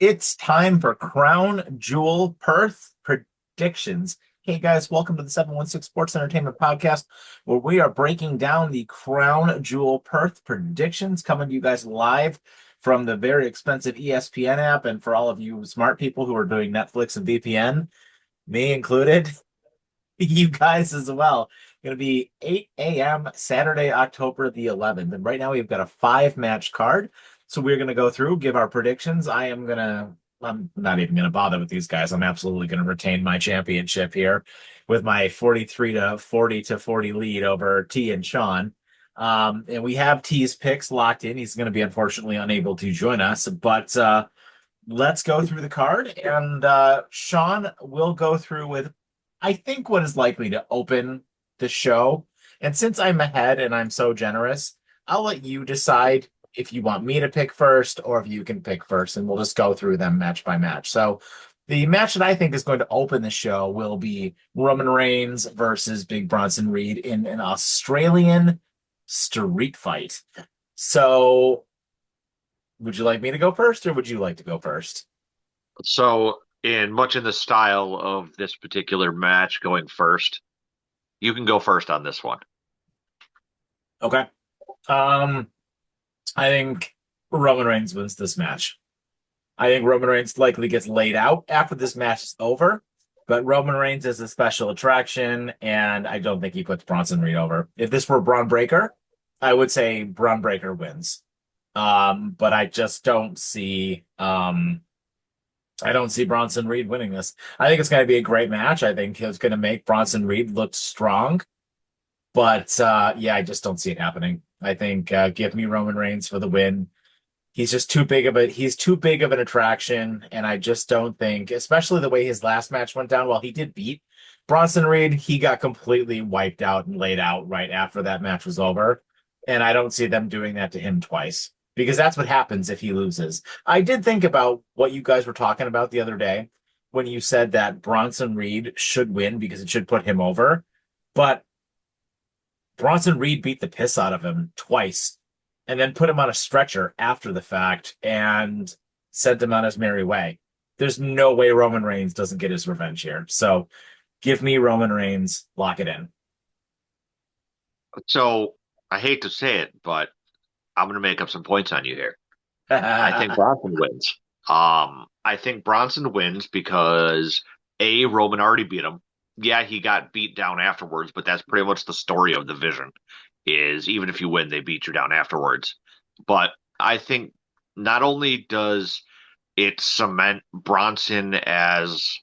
It's time for Crown Jewel Perth predictions. Hey guys, welcome to the 716 Sports Entertainment Podcast, where we are breaking down the Crown Jewel Perth predictions, coming to you guys live from the very expensive ESPN app. And for all of you smart people who are doing Netflix and VPN, me included, you guys as well. Going to be 8 a.m. Saturday, October the 11th. And right now we've got a five-match card. So we're going to go through, give our predictions. I'm not even going to bother with these guys. I'm absolutely going to retain my championship here with my 43 to 40 to 40 lead over T and Sean. And we have T's picks locked in. He's going to be unfortunately unable to join us, but let's go through the card. And Sean will go through with, I think, what is likely to open the show. And since I'm ahead and I'm so generous, I'll let you decide if you want me to pick first or if you can pick first, and we'll just go through them match by match. So the match that I think is going to open the show will be Roman Reigns versus Big Bronson Reed in an Australian street fight. So would you like me to go first or would you like to go first? So, in much in the style of this particular match going first, you can go first on this one. Okay. Um, I think Roman Reigns wins this match. I think Roman Reigns likely gets laid out after this match is over, but Roman Reigns is a special attraction, and I don't think he puts Bronson Reed over. If this were Braun Breaker, I would say Braun Breaker wins. But I don't see Bronson Reed winning this. I think it's going to be a great match. I think it's going to make Bronson Reed look strong, but yeah, I just don't see it happening. I think give me Roman Reigns for the win. He's too big of an attraction, and I just don't think, especially the way his last match went down. While he did beat Bronson Reed, he got completely wiped out and laid out right after that match was over, and I don't see them doing that to him twice because that's what happens if he loses. I did think about what you guys were talking about the other day when you said that Bronson Reed should win because it should put him over, but Bronson Reed beat the piss out of him twice and then put him on a stretcher after the fact and sent him on his merry way. There's no way Roman Reigns doesn't get his revenge here. So give me Roman Reigns, lock it in. So, I hate to say it, but I'm going to make up some points on you here. I think Bronson wins. I think Bronson wins because Roman already beat him. Yeah, he got beat down afterwards, but that's pretty much the story of the Vision. Is even if you win, they beat you down afterwards. But I think not only does it cement Bronson as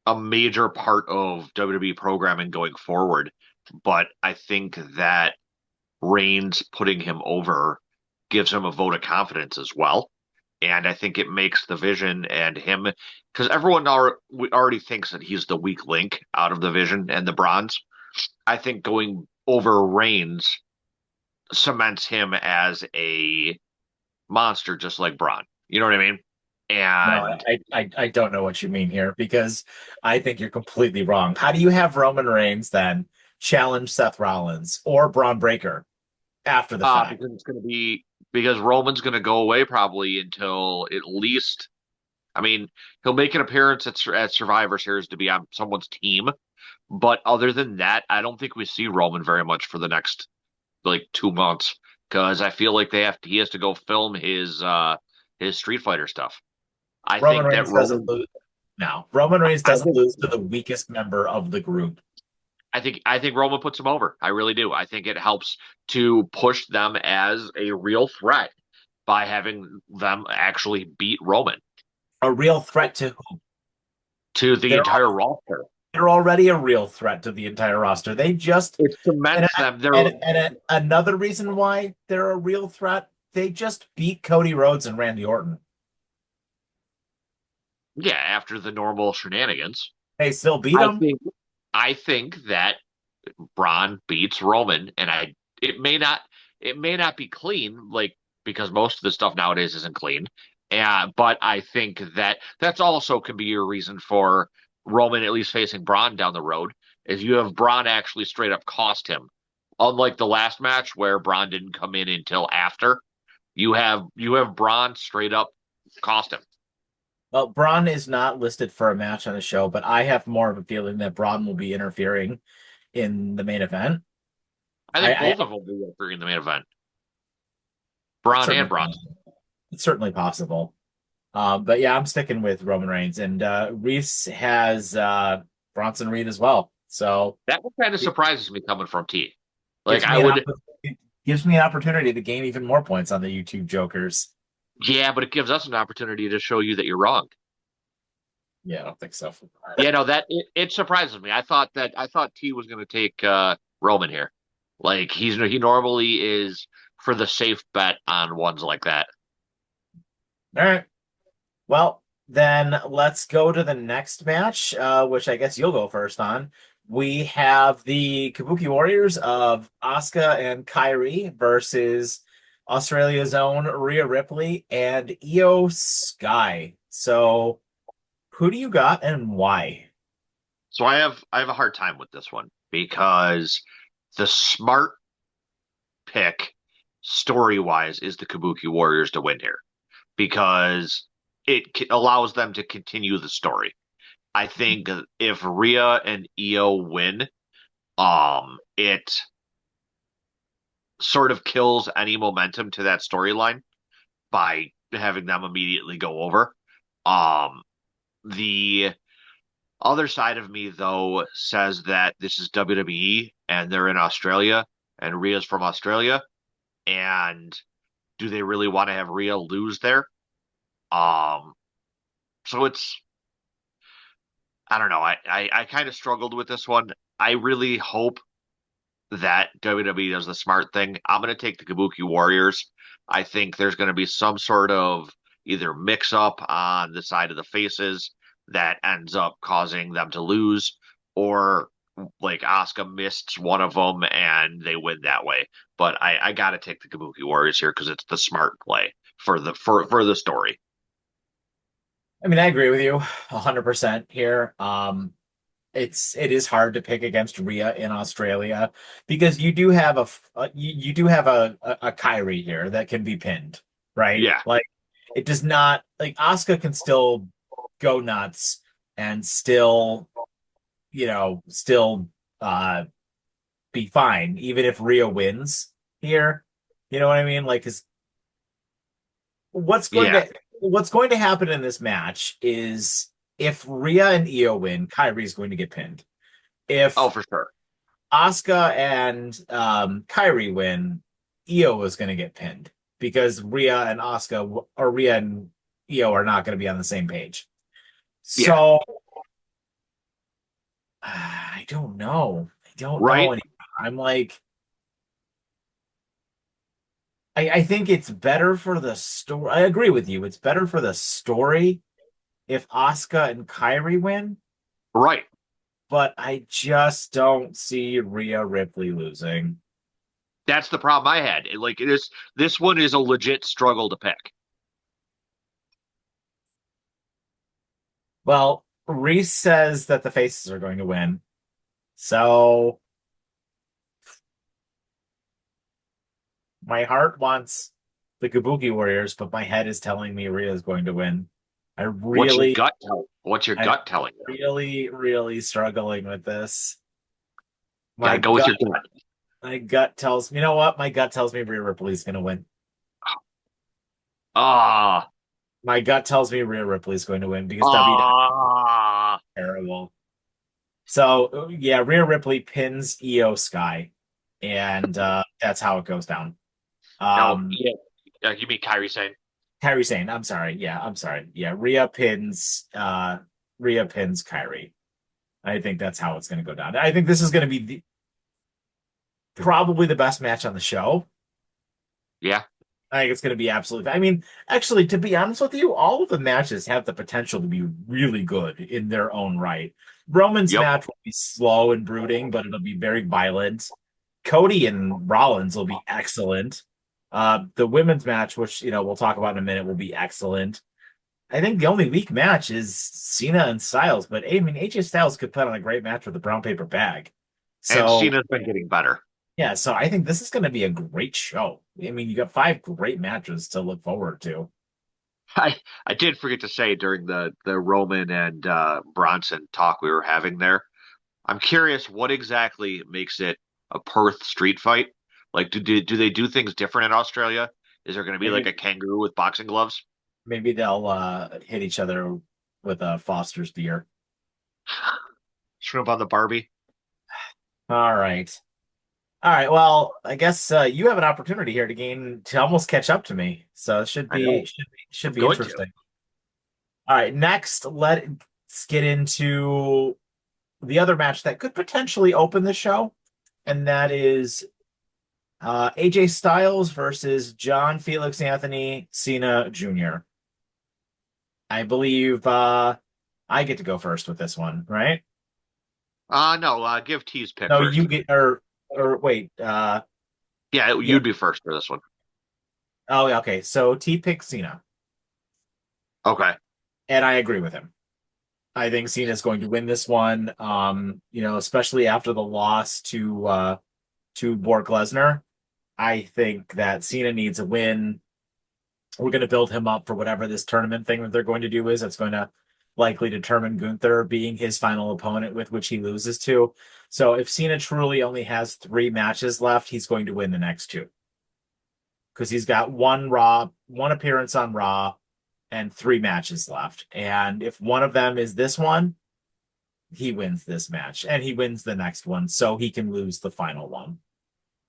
a major part of WWE programming going forward, but I think that Reigns putting him over gives him a vote of confidence as well. And I think it makes the Vision and him, because everyone already thinks that he's the weak link out of the Vision and the Bronze. I think going over Reigns cements him as a monster, just like Braun. You know what I mean? No, And I don't know what you mean here because I think you're completely wrong. How do you have Roman Reigns then challenge Seth Rollins or Braun Breaker after the fact? because it's going to be because Roman's going to go away probably until at least. I mean, he'll make an appearance at Survivor Series to be on someone's team, but other than that, I don't think we see Roman very much for the next like 2 months because I feel like he has to go film his Street Fighter stuff. I Roman think that Reigns doesn't Roman lose. No, Roman Reigns I doesn't think lose to the weakest member of the group. I think Roman puts him over. I really do. I think it helps to push them as a real threat by having them actually beat Roman A real threat to who? to the They're entire roster. they're already a real threat to the entire roster. They just It and cements them. another reason why they're a real threat. They just beat Cody Rhodes and Randy Orton. Yeah, after the normal shenanigans. They still beat I them. think I think that Braun beats Roman, and it may not be clean, like because most of the stuff nowadays isn't clean. But I think that that's also can be your reason for Roman at least facing Braun down the road, is you have Braun actually straight up cost him. Unlike the last match where Braun didn't come in until after, you have Braun straight up cost him. Well, Braun is not listed for a match on the show, but I have more of a feeling that Braun will be interfering in the main event. I think I both of them will be up in the main event. it's Braun and certainly Bronson. it's certainly possible. But yeah, I'm sticking with Roman Reigns, and Reese has Bronson Reed as well. So That one kind of it surprises me coming from T. Like gives I me an would, it gives me an opportunity to gain even more points on the YouTube Jokers. yeah, but it gives us an opportunity to show you that you're wrong. Yeah, I don't think so. Yeah, no, it surprises me. I thought T was going to take Roman here. Like he normally is for the safe bet on ones like that. All right. Well, then let's go to the next match, which I guess you'll go first on. We have the Kabuki Warriors of Asuka and Kairi versus Australia's own Rhea Ripley and Io Sky. So, who do you got and why? So I have a hard time with this one because the smart pick story wise is the Kabuki Warriors to win here because allows them to continue the story. I think if Rhea and Io win, it sort of kills any momentum to that storyline by having them immediately go over. Um, the other side of me, though, says that this is WWE and they're in Australia and Rhea's from Australia. And do they really want to have Rhea lose there? Um, so I don't know. I kind of struggled with this one. I really hope that WWE does the smart thing. I'm going to take the Kabuki Warriors. I think there's going to be some sort of either mix up on the side of the faces that ends up causing them to lose, or like Asuka missed one of them and they win that way. But I got to take the Kabuki Warriors here because it's the smart play for the story. I mean, I agree with you 100% here. It is hard to pick against Rhea in Australia because you do have you do have a Kyrie here that can be pinned, right? Yeah, Like it does not like Asuka can still go nuts and still, still uh be fine even if Rhea wins here. You know what I mean? Like, 'cause what's going yeah. to what's going to happen in this match is if Rhea and Io win, Kyrie's going to get pinned. Oh, If for sure. Asuka and Kyrie win, Io is going to get pinned because Rhea and Io are not going to be on the same page. Yeah, So I don't know. I don't know right. anymore. I'm like, I think it's better for the story. I agree with you. It's better for the story if Asuka and Kyrie win, Right. but I just don't see Rhea Ripley losing. That's the problem I had. Like this one is a legit struggle to pick. Well, Reese says that the faces are going to win. So my heart wants the Kabuki Warriors, but my head is telling me Rhea is going to win. I really, What's your I'm gut telling you? really struggling with this. Got to My go with gut, your gut. my gut tells me, you know what? My gut tells me Rhea Ripley's going to win. Ah, My gut tells me Rhea Ripley's going to win because WWE ah. is terrible. So yeah, Rhea Ripley pins Io Sky, and that's how it goes down. No, Um, yeah. You mean Kyrie saying? Kyrie Sane, I'm sorry. Yeah, I'm sorry. Yeah, Rhea pins Kyrie. I think that's how it's going to go down. I think this is going to be probably the best match on the show. Yeah. I think it's going to be absolutely. I mean, actually, to be honest with you, all of the matches have the potential to be really good in their own right. Roman's Yep. match will be slow and brooding, but it'll be very violent. Cody and Rollins will be excellent. The women's match, which we'll talk about in a minute, will be excellent. I think the only weak match is Cena and Styles, but I mean AJ Styles could put on a great match with a brown paper bag. And So Cena's been getting better. yeah, so I think this is going to be a great show. I mean, you got five great matches to look forward to. I did forget to say during the Roman and Bronson talk we were having there. I'm curious what exactly makes it a Perth street fight. Like, do they do things different in Australia? Is there going to be like Maybe a kangaroo with boxing gloves? maybe they'll hit each other with a Foster's beer. Shrimp on the Barbie? All right. All right. Well, I guess you have an opportunity here to almost catch up to me. So it I know. should I'm be going to. interesting. All right. Next, let's get into the other match that could potentially open the show, and that is AJ Styles versus John Felix Anthony Cena Jr. I believe I get to go first with this one, right? No, give T's pick No, you first. get or wait, Yeah, yeah. you'd be first for this one. Oh, yeah, okay. So T picks Cena, Okay. and I agree with him. I think Cena's going to win this one. Especially after the loss to Bork Lesnar. I think that Cena needs a win. We're going to build him up for whatever this tournament thing that they're going to do is. That's going to likely determine Gunther being his final opponent with which he loses to. So if Cena truly only has 3 matches left, he's going to win the next two because he's got one appearance on Raw, and 3 matches left. And if one of them is this one, he wins this match and he wins the next one, so he can lose the final one.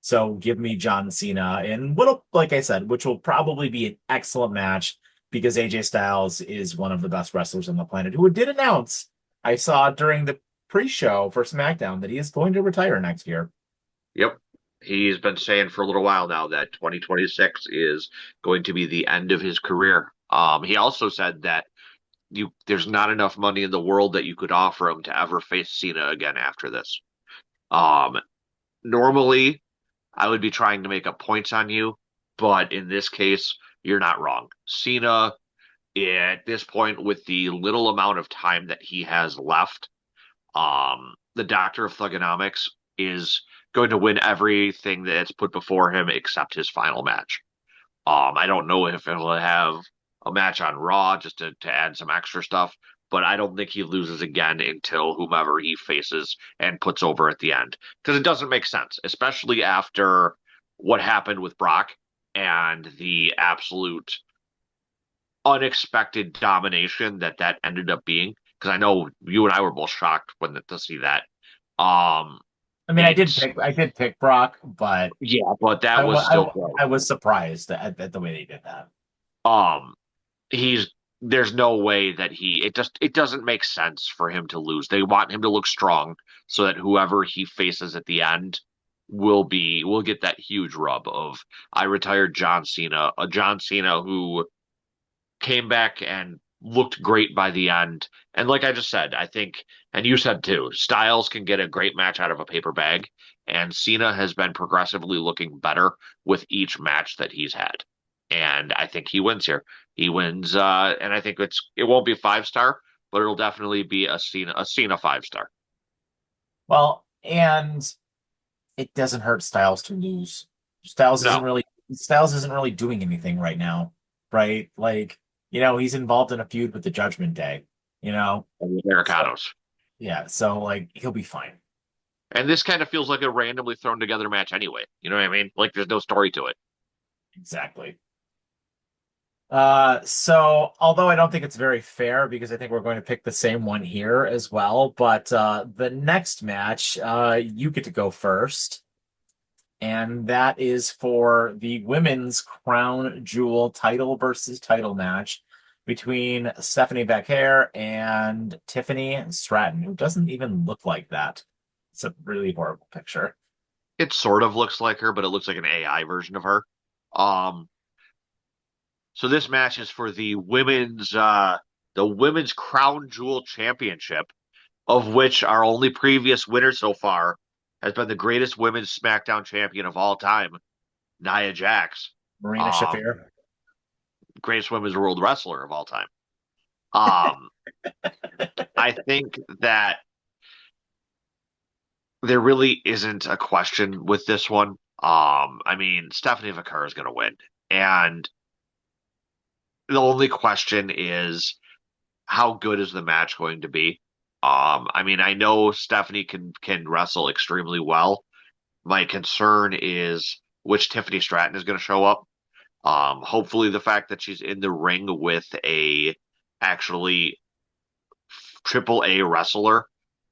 So give me John Cena in what'll, like I said, which will probably be an excellent match because AJ Styles is one of the best wrestlers on the planet who did announce, I saw during the pre-show for SmackDown, that he is going to retire next year. Yep. He's been saying for a little while now that 2026 is going to be the end of his career. He also said that there's not enough money in the world that you could offer him to ever face Cena again after this. Um, Normally I would be trying to make up points on you, but in this case, you're not wrong. Cena, at this point, with the little amount of time that he has left, the Doctor of Thugonomics is going to win everything that's put before him except his final match. I don't know if he'll have a match on Raw just to add some extra stuff, but I don't think he loses again until whomever he faces and puts over at the end. Because it doesn't make sense, especially after what happened with Brock and the absolute unexpected domination that ended up being. Because I know you and I were both shocked to see that. Um, I mean, it's I did pick Brock, but Yeah, but that I, was wa- still close. I was surprised at the way they did that. Um, he's there's no way that it doesn't make sense for him to lose. They want him to look strong so that whoever he faces at the end will get that huge rub of I retired John Cena, a John Cena who came back and looked great by the end. And like I just said, I think, and you said too, Styles can get a great match out of a paper bag, and Cena has been progressively looking better with each match that he's had. And I think he wins here. He wins, and I think it won't be 5 star, but it'll definitely be a Cena 5 star. Well, and it doesn't hurt Styles to lose. No, Styles isn't really doing anything right now, right? Like, he's involved in a feud with the Judgment Day, you know? and the So Americanos. yeah, so like he'll be fine. And this kind of feels like a randomly thrown together match anyway. You know what I mean? Like there's no story to it. Exactly. So although I don't think it's very fair because I think we're going to pick the same one here as well, but the next match, you get to go first. And that is for the women's crown jewel title versus title match between Stephanie Becker and Tiffany Stratton, who doesn't even look like that. It's a really horrible picture. It sort of looks like her, but it looks like an AI version of her. Um, so this match is for the women's crown jewel championship, of which our only previous winner so far has been the greatest women's SmackDown champion of all time, Nia Jax, Marina um, Shafir. greatest women's world wrestler of all time. Um, I think that there really isn't a question with this one. I mean, Stephanie Vaquer is going to win, and The only question is how good is the match going to be? I mean, I know Stephanie can wrestle extremely well. My concern is which Tiffany Stratton is going to show up. Hopefully the fact that she's in the ring with a actually triple A wrestler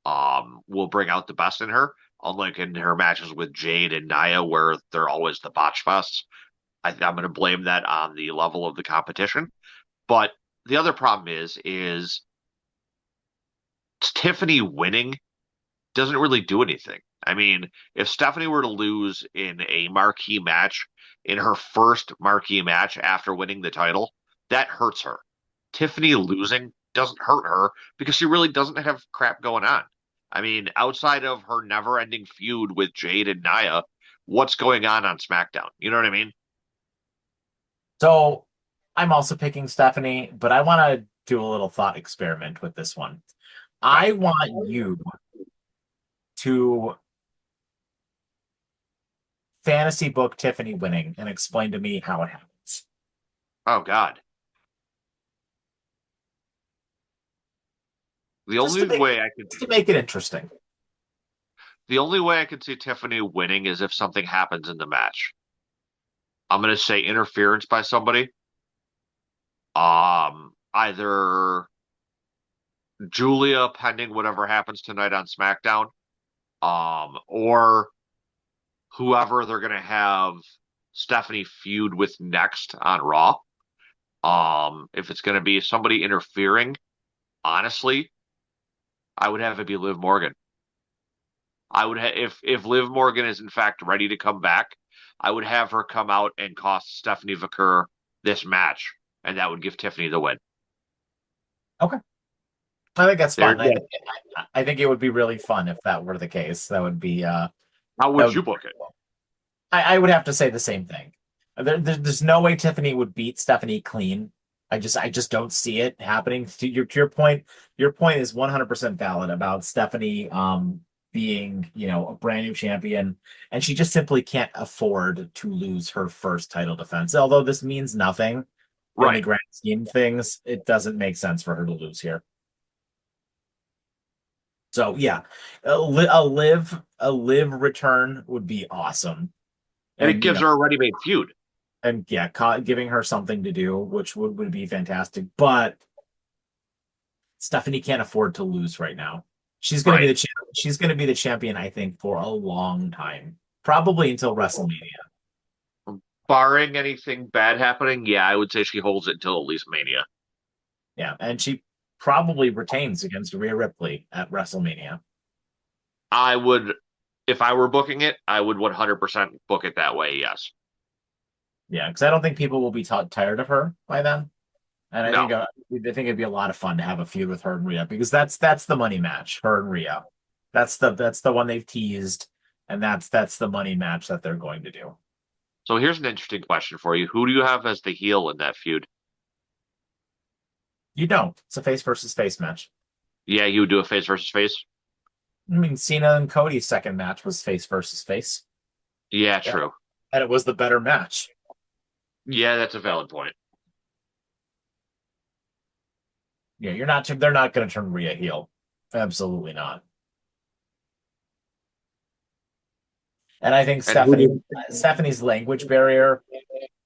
will bring out the best in her, unlike in her matches with Jade and Nia, where they're always the botch fests. I'm going to blame that on the level of the competition. But the other problem is Tiffany winning doesn't really do anything. I mean, if Stephanie were to lose in a marquee match, in her first marquee match after winning the title, that hurts her. Tiffany losing doesn't hurt her because she really doesn't have crap going on. I mean, outside of her never-ending feud with Jade and Nia, what's going on SmackDown? You know what I mean? So I'm also picking Stephanie, but I want to do a little thought experiment with this one. Okay. I want you to fantasy book Tiffany winning and explain to me how it happens. Oh God. The Just to only make way I could just to make it interesting. the only way I could see Tiffany winning is if something happens in the match. I'm gonna say interference by somebody. Either Julia, pending whatever happens tonight on SmackDown, or whoever they're gonna have Stephanie feud with next on Raw. If it's gonna be somebody interfering, honestly, I would have it be Liv Morgan. If Liv Morgan is in fact ready to come back, I would have her come out and cost Stephanie Vaquer this match, and that would give Tiffany the win. Okay. I think that's There, fun. yeah. I think it would be really fun if that were the case. How That would would you be book it? cool. I would have to say the same thing. There's no way Tiffany would beat Stephanie clean. I just don't see it happening. Your point is 100% valid about Stephanie being, a brand new champion, and she just simply can't afford to lose her first title defense. Although this means nothing in the Right. grand scheme of things, it doesn't make sense for her to lose here. So yeah, a live return would be awesome, And it and gives her a ready-made feud. yeah, giving her something to do, which would be fantastic. But Stephanie can't afford to lose right now. Right. She's going to be the champion, I think, for a long time, probably until WrestleMania. Barring anything bad happening, yeah, I would say she holds it until at least Mania. Yeah, and she probably retains against Rhea Ripley at WrestleMania. I would, if I were booking it, I would 100% book it that way, yes. Yeah, because I don't think people will be tired of her by then. And No. I think it'd be a lot of fun to have a feud with her and Rhea because that's the money match, her and Rhea. That's the one they've teased, and that's the money match that they're going to do. So here's an interesting question for you. Who do you have as the heel in that feud? You don't. It's a face versus face match. Yeah, you would do a face versus face? I mean, Cena and Cody's second match was face versus face. Yeah, Yeah. true. And it was the better match. Yeah, that's a valid point. Yeah, they're not going to turn Rhea heel. Absolutely not. And I think And who do Stephanie's language barrier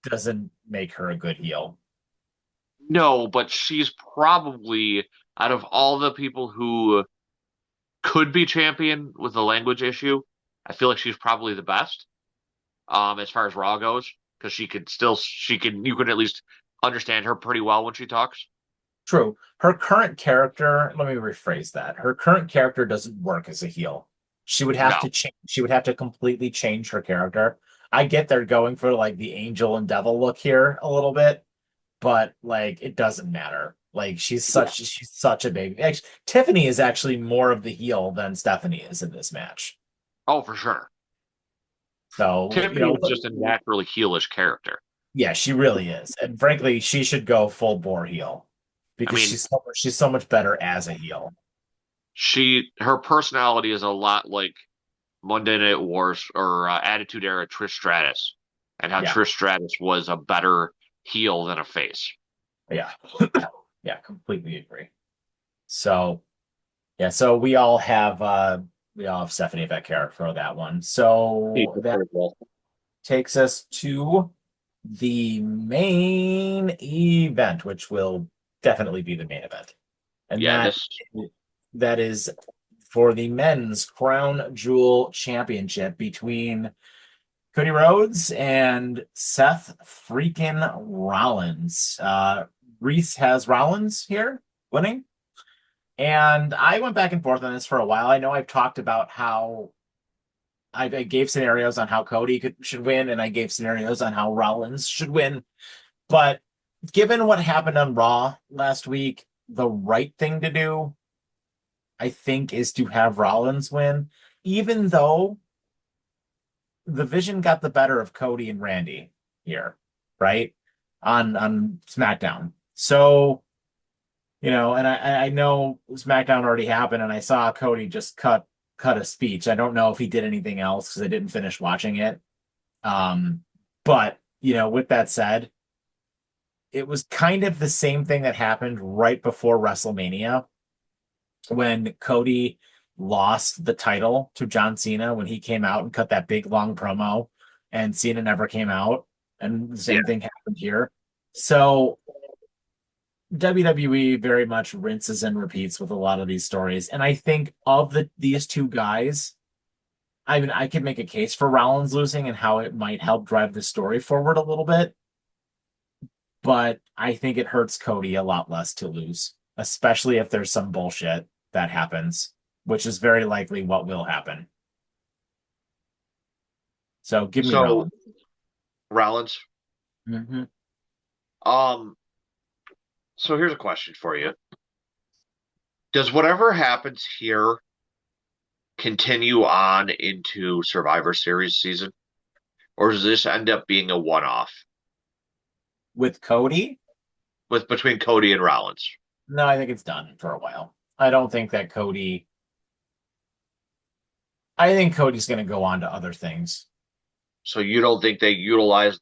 doesn't make her a good heel. No, but she's probably out of all the people who could be champion with the language issue, I feel like she's probably the best, as far as Raw goes, because you can at least understand her pretty well when she talks. True. Her current character, let me rephrase that. Her current character doesn't work as a heel. She would have No, to change, she would have to completely change her character. I get they're going for like the angel and devil look here a little bit, but like it doesn't matter. Like yeah. she's such a baby. Actually, Tiffany is actually more of the heel than Stephanie is in this match. Oh, for sure. So, Tiffany is just a naturally heelish character. yeah, she really is. And frankly, she should go full bore heel I because mean, she's so much better as a heel. her personality is a lot like Monday Night Wars or Attitude Era Trish Stratus, and how Yeah. Trish Stratus was a better heel than a face. Yeah. Yeah, completely agree. So yeah, so we all have Stephanie Becker for that one. So that takes us to the main event, which will definitely be the main event. And Yeah, that this. that is for the men's crown jewel championship between Cody Rhodes and Seth freaking Rollins. Reese has Rollins here winning. And I went back and forth on this for a while. I know I've talked about how I gave scenarios on how should win, and I gave scenarios on how Rollins should win. But given what happened on Raw last week, the right thing to do, I think, is to have Rollins win, even though the Vision got the better of Cody and Randy here, right? On SmackDown. So, and I know SmackDown already happened, and I saw Cody just cut a speech. I don't know if he did anything else because I didn't finish watching it. But with that said, it was kind of the same thing that happened right before WrestleMania when Cody lost the title to John Cena when he came out and cut that big long promo, and Cena never came out. And the Yeah. same thing happened here. So WWE very much rinses and repeats with a lot of these stories. And I think of these two guys, I mean, I could make a case for Rollins losing and how it might help drive the story forward a little bit, but I think it hurts Cody a lot less to lose, especially if there's some bullshit that happens, which is very likely what will happen. So give me So Rollins. Rollins. Mm-hmm. Um. So here's a question for you: does whatever happens here continue on into Survivor Series season, or does this end up being a one-off With Cody, with between Cody and Rollins? no, I think it's done for a while. I don't think that Cody. I think Cody's going to go on to other things. So you don't think they utilize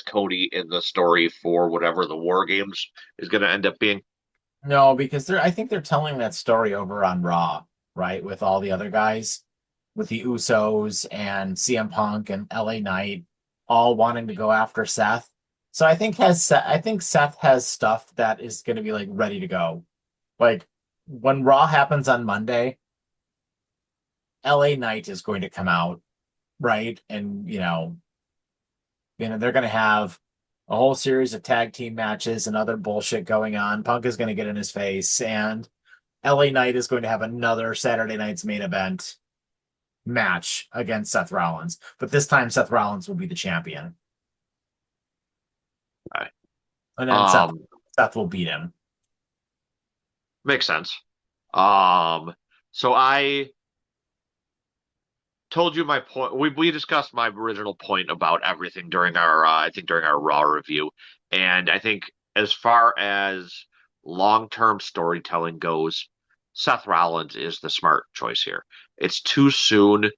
Cody in the story for whatever the War Games is going to end up being? No, because I think they're telling that story over on Raw, right? With all the other guys, with the Usos and CM Punk and LA Knight all wanting to go after Seth. So I think Seth has stuff that is going to be like ready to go. Like when Raw happens on Monday, LA Knight is going to come out, right? And they're going to have a whole series of tag team matches and other bullshit going on. Punk is going to get in his face, and LA Knight is going to have another Saturday night's main event match against Seth Rollins. But this time, Seth Rollins will be the champion, Okay. and then Seth Um, Seth will beat him. Makes sense. Um, so I told you my point. We discussed my original point about everything during our I think during our Raw review, and I think as far as long-term storytelling goes, Seth Rollins is the smart choice here. It's too soon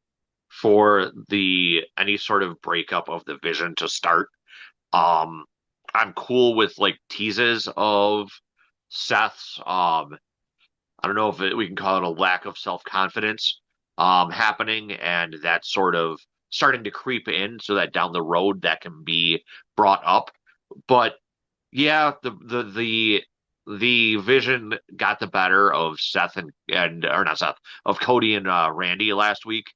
for the any sort of breakup of the vision to start. Um, I'm cool with like teases of Seth's I don't know if we can call it a lack of self-confidence happening, and that's sort of starting to creep in so that down the road that can be brought up. But yeah, the Vision got the better of Seth and or not Seth of Cody and Randy last week,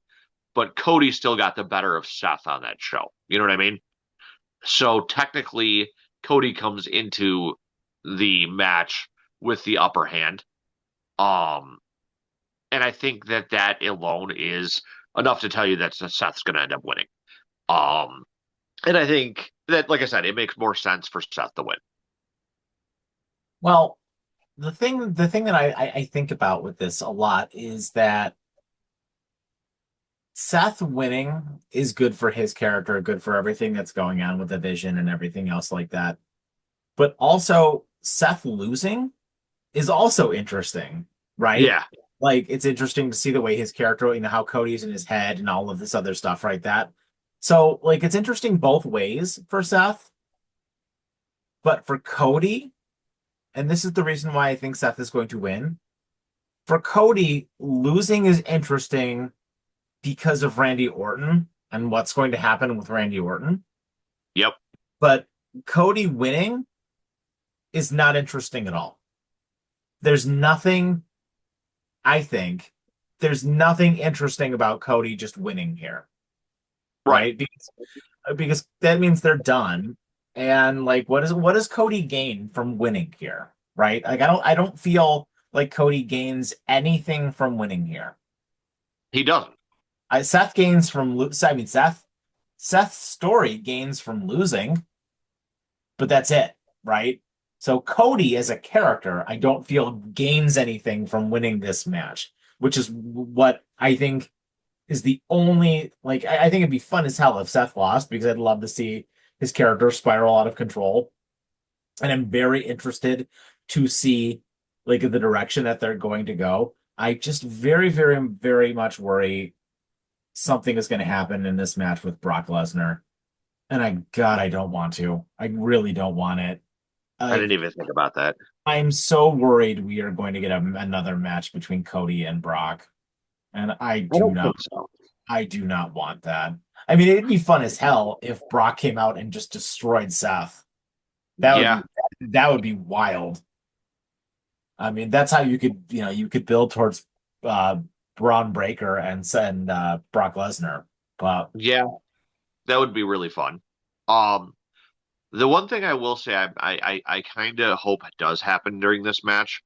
but Cody still got the better of Seth on that show. You know what I mean? So technically, Cody comes into the match with the upper hand. Um, and I think that that alone is enough to tell you that Seth's going to end up winning. Um, and I think that, like I said, it makes more sense for Seth to win. Well, the thing that I think about with this a lot is that Seth winning is good for his character, good for everything that's going on with the Vision and everything else like that. But also, Seth losing is also interesting, right? Yeah, Like it's interesting to see the way his character, how Cody's in his head and all of this other stuff, right? So like it's interesting both ways for Seth, but for Cody. and this is the reason why I think Seth is going to win. For Cody, losing is interesting because of Randy Orton and what's going to happen with Randy Orton. Yep. But Cody winning is not interesting at all. There's nothing, I think, there's nothing interesting about Cody just winning here, Right. right? Because that means they're done. And like, what does Cody gain from winning here, right? Like, I don't feel like Cody gains anything from winning here. He doesn't. Seth gains from I mean, Seth's story gains from losing, but that's it, right? So Cody as a character, I don't feel gains anything from winning this match, which is what I think is the only like I think it'd be fun as hell if Seth lost because I'd love to see his character spiral out of control. And I'm very interested to see like the direction that they're going to go. I just very, very, very much worry something is going to happen in this match with Brock Lesnar. And I don't want to. I really don't want it. I didn't Like, even think about that. I'm so worried we are going to get another match between Cody and Brock. And I don't think so. I do not want that. I mean, it'd be fun as hell if Brock came out and just destroyed Seth. That would Yeah. be that would be wild. I mean, that's how you could build towards uh Braun Breaker and send Brock Lesnar. But Yeah. That would be really fun. Um, the one thing I will say I kind of hope does happen during this match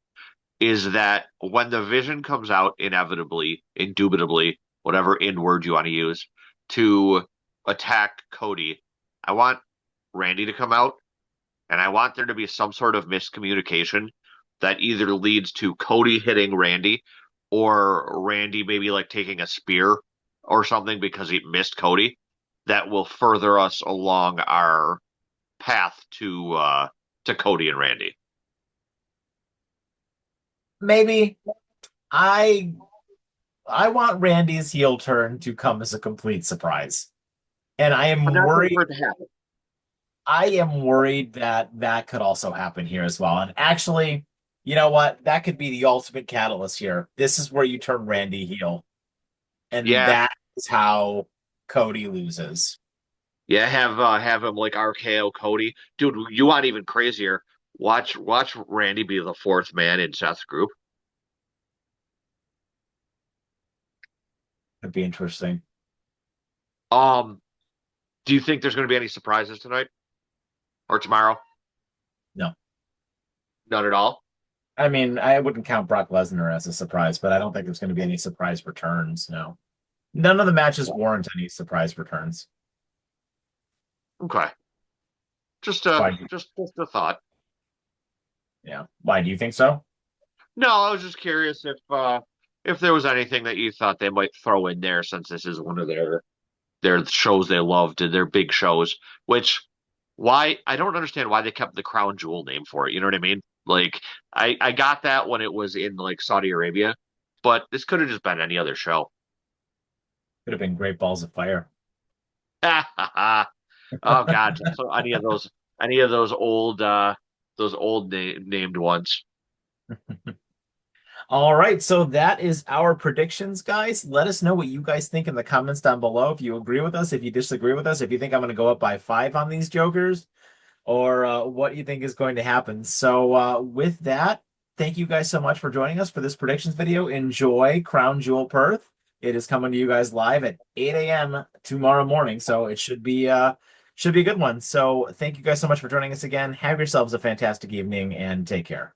is that when the Vision comes out, inevitably, indubitably, whatever in word you want to use, to attack Cody, I want Randy to come out, and I want there to be some sort of miscommunication that either leads to Cody hitting Randy or Randy maybe like taking a spear or something because he missed Cody that will further us along our path to Cody and Randy. maybe I I want Randy's heel turn to come as a complete surprise. And I'm not waiting for it to happen. I am worried that that could also happen here as well. And actually, you know what? That could be the ultimate catalyst here. This is where you turn Randy heel, and Yeah, that is how Cody loses. yeah, have him like RKO Cody. Dude, you want even crazier. Watch Randy be the fourth man in Seth's group. It'd be interesting. Um, do you think there's going to be any surprises tonight or tomorrow? No. None at all. I mean, I wouldn't count Brock Lesnar as a surprise, but I don't think there's going to be any surprise returns. No. None of the matches warrant any surprise returns. Okay. Just Why? just a thought. Yeah. Why do you think so? No, I was just curious if there was anything that you thought they might throw in there since this is one of their shows they loved and their big shows, which why I don't understand why they kept the Crown Jewel name for it. You know what I mean? Like I got that when it was in like Saudi Arabia, but this could have just been any other show. Could have been Great Balls of Fire. Oh God. So any of those old named ones. All right, so that is our predictions, guys. Let us know what you guys think in the comments down below. If you agree with us, if you disagree with us, if you think I'm going to go up by 5 on these jokers, or what you think is going to happen. So with that, thank you guys so much for joining us for this predictions video. Enjoy Crown Jewel Perth. It is coming to you guys live at 8 a.m. tomorrow morning, so it should be a good one. So thank you guys so much for joining us again. Have yourselves a fantastic evening and take care.